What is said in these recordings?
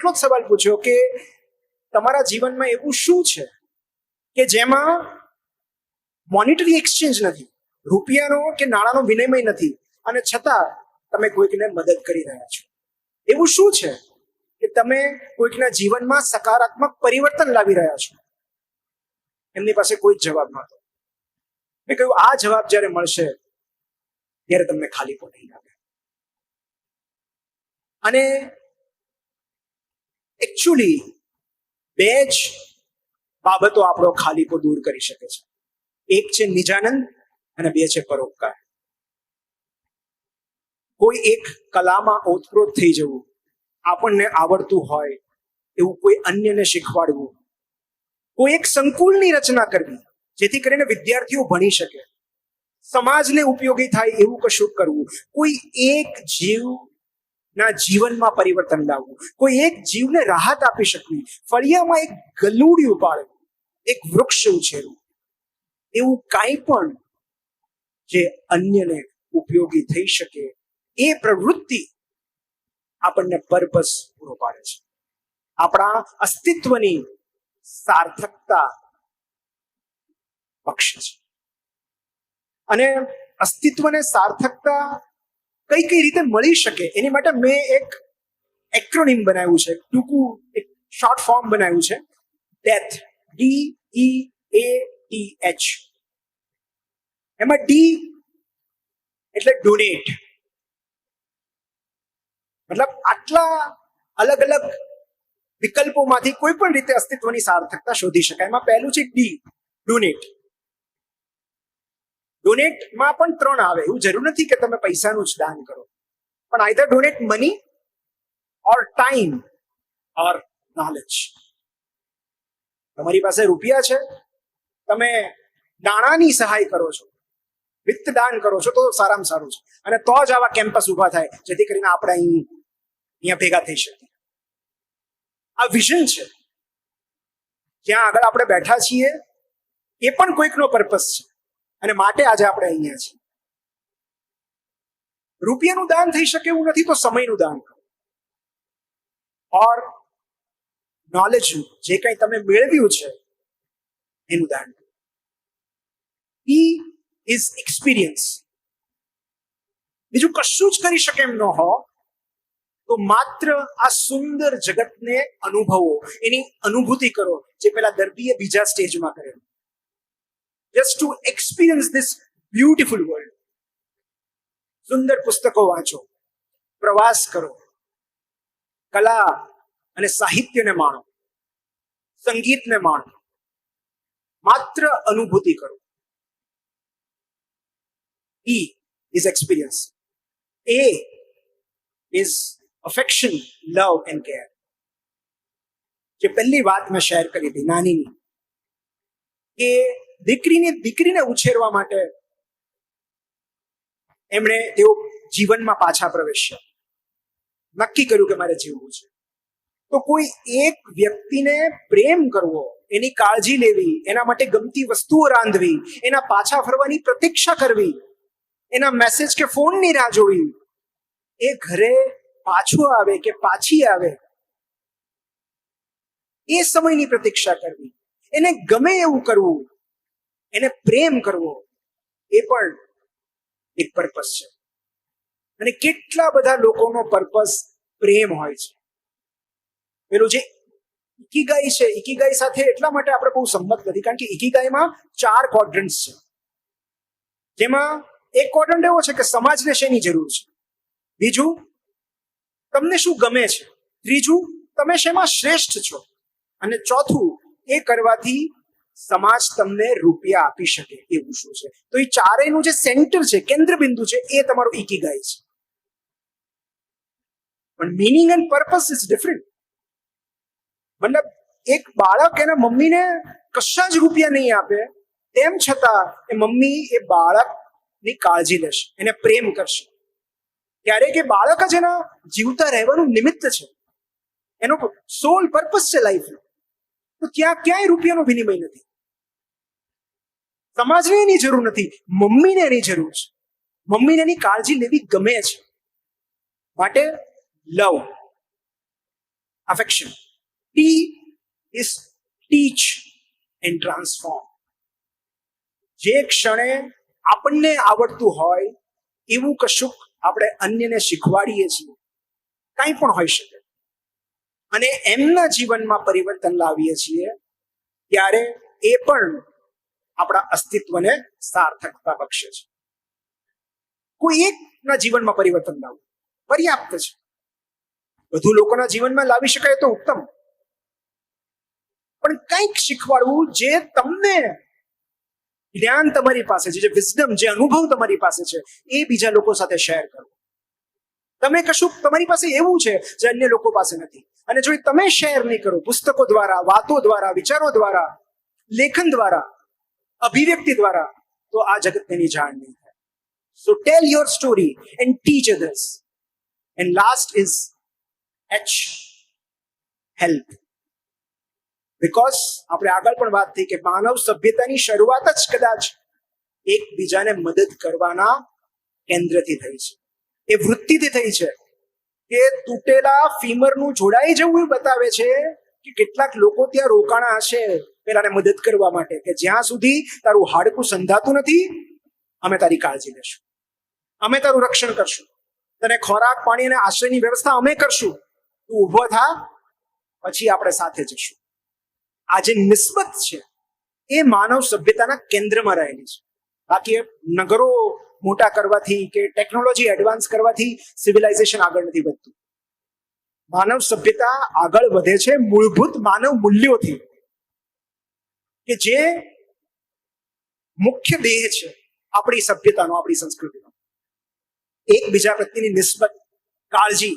એટલો જ સવાલ પૂછ્યો કે તમારા જીવનમાં એવું શું છે કે જેમાં મોનિટરી એક્સચેન્જ નથી, રૂપિયાનો કે નાણાંનો વિનિમય નથી, અને છતાં તમે કોઈકને મદદ કરી રહ્યા છો? એવું શું છે કે તમે કોઈકના જીવનમાં સકારાત્મક પરિવર્તન લાવી રહ્યા છો? એમની પાસે કોઈ જ જવાબ નહોતો. મેં કહ્યું, આ જવાબ જ્યારે મળશે ત્યારે તમને ખાલીપો નહીં લાગે. અને એકચ્યુઅલી બે જ બાબતો આપણો ખાલીપો દૂર કરી શકે છે. એક છે નિજાનંદ અને બે છે પરોપકાર. કોઈ એક કલામાં ઓતપ્રોત થઈ જવું, આપણને આવડતું હોય એવું કોઈ અન્યને શીખવાડવું, કોઈ એક સંકુલની રચના કરવી જેથી કરીને વિદ્યાર્થીઓ ભણી શકે, સમાજને ઉપયોગી થાય એવું કશું કરવું, કોઈ એક જીવના જીવનમાં પરિવર્તન લાવવું, કોઈ એક જીવને રાહત આપી શકવી, ફળિયામાં એક ગલુડિયું પાડવું, એક વૃક્ષ ઉછેરવું, એવું કાંઈ પણ જે અન્યને ઉપયોગી થઈ શકે, એ પ્રવૃત્તિ આપણને પર્પસ પૂરો પાડે છે, આપણા અસ્તિત્વની સાર્થકતા બક્ષે છે. અને અસ્તિત્વને સાર્થકતા કઈ કઈ રીતે મળી શકે એની માટે મેં એક એક્રોનિમ બનાવ્યું છે, ટૂંકું એક શોર્ટ ફોર્મ બનાવ્યું છે, ડેથ, DEATH. એમાં ડી એટલે ડોનેટ, મતલબ આટલા અલગ અલગ વિકલ્પોમાંથી કોઈ પણ રીતે અસ્તિત્વની સાર્થકતા શોધી શકાય. એમાં પહેલું છે ડી, ડોનેટ. ડોનેટમાં પણ 3 આવે. એવું જરૂર નથી કે તમે પૈસાનું જ દાન કરો, પણ આઈધર ડોનેટ મની ઓર ટાઈમ ઓર નોલેજ. તમારી પાસે રૂપિયા છે, તમે નાણાંની સહાય કરો છો, વિત્ત દાન કરો છો, તો સારામાં સારું છે. અને તો જ આવા કેમ્પસ ઉભા થાય જેથી કરીને આપણે અહીંયા ભેગા થઈ શકીએ. આ વિઝન છે. જ્યાં આગળ આપણે બેઠા છીએ એ પણ કોઈકનો પર્પસ છે, અને માટે આજે આપણે અહીંયા છીએ. રૂપિયાનું દાન થઈ શકે એવું નથી તો સમયનું દાન કરો, ઓર નોલેજ, જે કંઈ તમે મેળવ્યું છે એનું દાન કરો. ઈ ઇઝ એક્સપિરિયન્સ. બીજું કશું જ કરી શકે એમ ન હો તો માત્ર આ સુંદર જગતને અનુભવો, એની અનુભૂતિ કરો, જે પેલા દર્દીએ બીજા સ્ટેજમાં કરેલું. Just to experience this beautiful world. સુંદર પુસ્તકો વાંચો, પ્રવાસ કરો, કલા અને સાહિત્યને માણો, સંગીતને માણો, માત્ર અનુભૂતિ કરો. E is experience. A is affection, love and care. જે પહેલી વાત મેં શેર કરી હતી નાનીની, કે દીકરીને ઉછેરવા માટે એમણે તેઓ જીવનમાં પાછા પ્રવેશ્યા, નક્કી કર્યું કે મારે જીવવું છે. તો કોઈ એક વ્યક્તિને પ્રેમ કરવો, એની કાળજી લેવી, એના માટે ગમતી વસ્તુઓ રાંધવી, એના પાછા ફરવાની પ્રતીક્ષા કરવી, એના મેસેજ કે ફોનની રાહ જોવી, એ ઘરે પાછો આવે કે પાછી આવે એ સમયની પ્રતીક્ષા કરવી, એને ગમે એવું કરવું, એને પ્રેમ કરવો, એ પણ એક પર્પસ છે. અને કેટલા બધા લોકોનો પર્પસ પ્રેમ હોય છે. પેલું જે ઇકીગાઈ છે, ઇકીગાઈ સાથે એટલા માટે આપણે બહુ સંમત નથી કારણ કે ઇકીગાઈમાં 4 ક્વોડ્રન્ટ્સ છે, જેમાં એક ક્વોડ્રન્ટ એવો છે કે સમાજને શેની જરૂર છે, બીજું તમને શું ગમે છે, ત્રીજું તમે શેમાં શ્રેષ્ઠ છો, અને ચોથું એ કરવાથી સમાજ તમને રૂપિયા આપી શકે એવું શું છે. તો એ ચારેયનું જે સેન્ટર છે, કેન્દ્ર બિંદુ છે, એ તમારું ઇકીગાઈ છે. પણ meaning and purpose is different. મતલબ એક બાળક એના મમ્મીને કશા જ રૂપિયા નહીં આપે, તેમ છતાં એ મમ્મી એ બાળકની કાળજી લેશે, એને પ્રેમ કરશે. ક્યારેક એ બાળક જ એના જીવતા રહેવાનું નિમિત્ત છે, એનો સોલ પર્પસ છે લાઈફનો. તો ત્યાં ક્યાંય રૂપિયાનો વિનિમય નથી. સમાજને એની જરૂર નથી, મમ્મીને એની જરૂર છે. મમ્મીને એની કાળજી લેવી ગમે છે, માટે લવ. affection. T is teach and transform. જે ક્ષણે આપણને આવડતું હોય એવું કશુંક આપણે અન્યને શીખવાડીએ છીએ, કાંઈ પણ હોઈ શકે, અને એમના જીવનમાં પરિવર્તન લાવીએ છીએ, ત્યારે એ પણ આપણા અસ્તિત્વને સાર્થકતા બક્ષે છે. કોઈ એકના જીવનમાં પરિવર્તન લાવવું પર્યાપ્ત છે. વધુ લોકોના જીવનમાં લાવી શકાય તો ઉત્તમ, પણ કંઈક શીખવાડવું જે તમને જ્ઞાન તમારી પાસે છે, જે વિઝડમ, જે અનુભવ તમારી પાસે છે, એ બીજા લોકો સાથે શેર કરો. તમે કશું તમારી પાસે એવું છે જે અન્ય લોકો પાસે નથી, અને જો તમે શેર નહીં કરો પુસ્તકો દ્વારા, વાતો દ્વારા, વિચારો દ્વારા, લેખન દ્વારા, અભિવ્યક્તિ દ્વારા, તો આ જગત તેની જાણ નહીં થાય. So tell your story and teach others. And last is H, help. Because આપણે આગળ પણ વાત થઈ કે માનવ સભ્યતાની શરૂઆત જ કદાચ એકબીજાને મદદ કરવાના કેન્દ્રથી થઈ છે, એ વૃત્તિથી થઈ છે કે તૂટેલા ફીમરનું જોડાઈ જવું બતાવે છે કે કેટલાક લોકો ત્યાં રોકાણા હશે પેલાને મદદ કરવા માટે, કે જ્યાં સુધી તારું હાડકું સંધાતું નથી, અમે તારી કાળજી લેશું, અમે તારું રક્ષણ કરશું, તને ખોરાક, પાણી અને આશ્રયની વ્યવસ્થા અમે કરશું, તું ઊભો થા, પછી આપણે સાથે જશું. આ જે નિસ્બત છે એ માનવ સભ્યતાના કેન્દ્રમાં રહેલી છે. બાકી નગરો મોટા કરવાથી કે ટેકનોલોજી એડવાન્સ કરવાથી સિવિલાઇઝેશન આગળ નથી વધતું. માનવ સભ્યતા આગળ વધે છે મૂળભૂત માનવ મૂલ્યોથી, કે જે મુખ્ય દેહ છે આપણી સભ્યતાનો, આપણી સંસ્કૃતિનો. એકબીજા પ્રત્યેની નિસ્બત, કાળજી,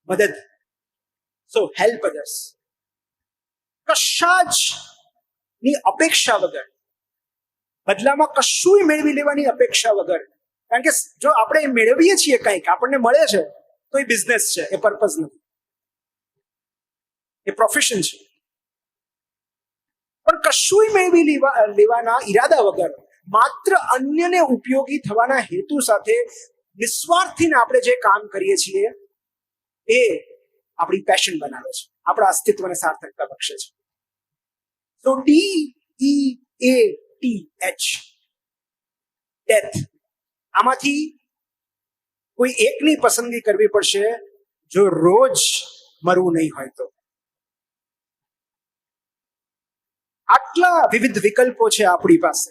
મદદ. સો હેલ્પ અધર્સ. કશા જ ની અપેક્ષા વગર, બદલામાં કશું મેળવી લેવાની અપેક્ષા વગર. કારણ કે જો આપણે મેળવીએ છીએ કંઈક, આપણને મળે છે, તો એ બિઝનેસ છે, એ પર્પઝ નથી, એ પ્રોફેશન છે. પણ કશું મેળવી લેવાના ઈરાદા વગર, માત્ર અન્યને ઉપયોગી થવાના હેતુ સાથે નિસ્વાર્થીને આપણે જે કામ કરીએ છીએ એ આપણી પેશન બનાવે છે, આપણા અસ્તિત્વને સાર્થકતા બક્ષે છે. તો DEATH, ડેથ. આમાંથી કોઈ એકની પસંદગી કરવી પડશે જો રોજ મરવું નહીં હોય તો. આટલા વિવિધ વિકલ્પો છે આપણી પાસે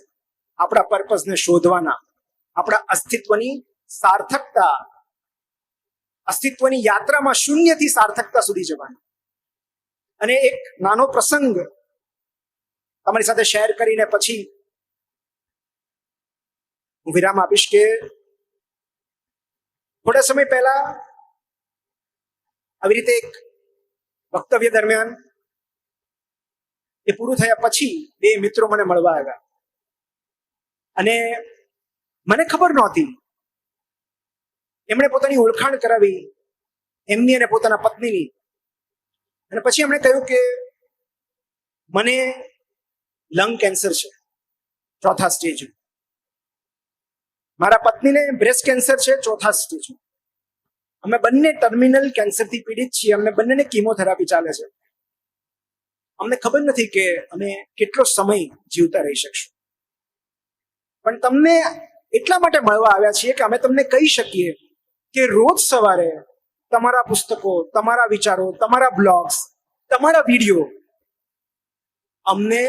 આપણા પર્પઝને શોધવાના, આપણા અસ્તિત્વની સાર્થકતા, અસ્તિત્વની યાત્રામાં શૂન્યથી સાર્થકતા સુધી જવાની. અને એક નાનો પ્રસંગ તમારી સાથે શેર કરીને પછી હું વિરામ આપીશ કે થોડા સમય પહેલા આવી રીતે એક વક્તવ્ય દરમિયાન, એ પૂરું થયા પછી બે મિત્રો મને મળવા આવ્યા, અને મને ખબર નહોતી. એમણે પોતાની ઓળખાણ કરાવી, એમની અને પોતાના પત્નીની. અને પછી એમણે કહ્યું કે મને લંગ કેન્સર છે, 4થા સ્ટેજ. મારા પત્નીને બ્રેસ્ટ કેન્સર છે, 4થા સ્ટેજ. અમે બંને ટર્મિનલ કેન્સરથી પીડિત છીએ, અમને બંનેને કીમોથેરાપી ચાલે છે. અમને ખબર નથી કે અમે કેટલો સમય જીવતા રહી શકશું, પણ તમને એટલા માટે મળવા આવ્યા છીએ કે અમે તમને કહી શકીએ કે રોજ સવારે તમારા પુસ્તકો, તમારા વિચારો, તમારા બ્લોગ્સ, તમારા વિડીયો અમને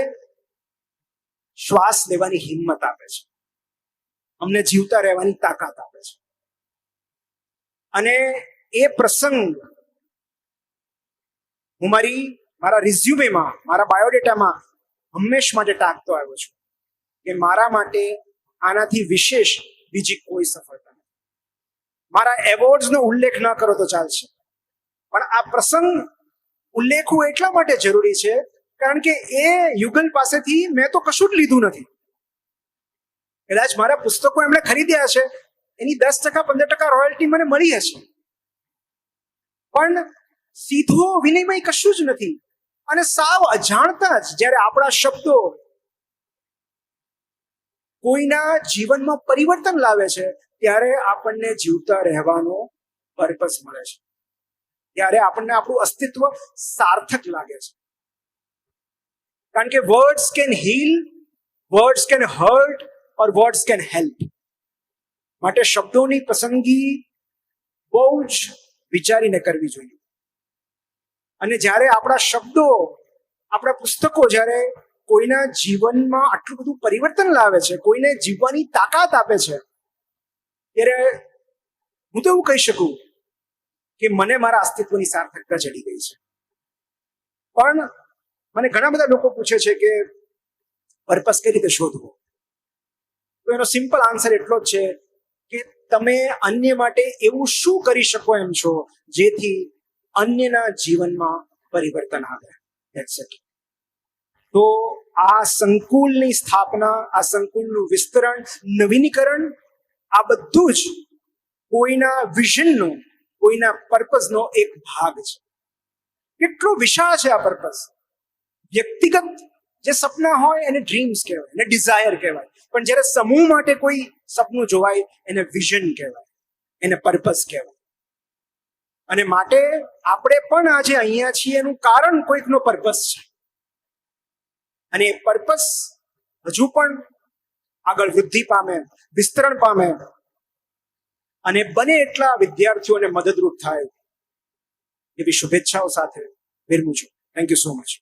શ્વાસ લેવાની હિંમત આપે છે, અમને જીવતા રહેવાની તાકાત આપે છે. અને એ પ્રસંગ હું મારા રિઝ્યુમેમાં, મારા બાયોડેટામાં હંમેશ માટે ટાંકતો આવ્યો છું કે મારા માટે આનાથી વિશેષ બીજી કોઈ સફળતા નથી. મારા એવોર્ડ્સનો ઉલ્લેખ ન કરો તો ચાલશે, પણ આ પ્રસંગ ઉલ્લેખવું એટલા માટે જરૂરી છે કારણ કે એ યુગલ પાસેથી મેં તો કશું જ લીધું નથી. કદાચ મારા પુસ્તકો એમણે ખરીદ્યા છે, એની 10%, 15% રોયલ્ટી મને મળી હશે, પણ સીધો વિનિમય કશું જ નથી. અને સાવ અજાણતા જ જ્યારે આપણા શબ્દો કોઈના જીવનમાં પરિવર્તન લાવે છે, ત્યારે આપણને જીવતા રહેવાનો પર્પસ મળે છે. ત્યારે આપણને આપણું અસ્તિત્વ સાર્થક લાગે છે. કારણ કે words can heel, words can hurt or words can help. માટે શબ્દોની પસંદગી બહુ જ વિચારીને કરવી જોઈએ. અને જ્યારે આપણા શબ્દો, આપણા પુસ્તકો જ્યારે કોઈના જીવનમાં આટલું બધું પરિવર્તન લાવે છે, કોઈને જીવવાની તાકાત આપે છે, ત્યારે હું તો એવું કહી શકું કે મને મારા અસ્તિત્વની સાર્થકતા જડી ગઈ છે. પણ મને ઘણા બધા લોકો પૂછે છે કે પર્પસ કઈ રીતે શોધવો? તો એનો સિમ્પલ આન્સર એટલો જ છે કે તમે અન્ય માટે એવું શું કરી શકો એમ છો જેથી અન્યના જીવનમાં પરિવર્તન આવે. That's it. તો આ સંકુલની સ્થાપના, આ સંકુલનું વિસ્તરણ, નવીનીકરણ, આ બધું જ કોઈના વિઝનનો, કોઈના પર્પસનો એક ભાગ છે. કેટલો વિશાળ છે આ પર્પસ! વ્યક્તિગત જે સપના હોય એને ડ્રીમ્સ કહેવાય, એને ડિઝાયર કહેવાય. પણ જ્યારે સમૂહ માટે કોઈ સપનું જોવાય એને વિઝન કહેવાય, એને પર્પસ કહેવાય. અને માટે આપણે પણ આજે અહીંયા છીએ એનું કારણ કોઈકનો પર્પસ છે. અને એ પર્પસ હજુ પણ આગળ વૃદ્ધિ પામે, વિસ્તરણ પામે અને બને એટલા વિદ્યાર્થીઓને મદદરૂપ થાય એવી શુભેચ્છાઓ સાથે વિરમું છું. Thank you so much.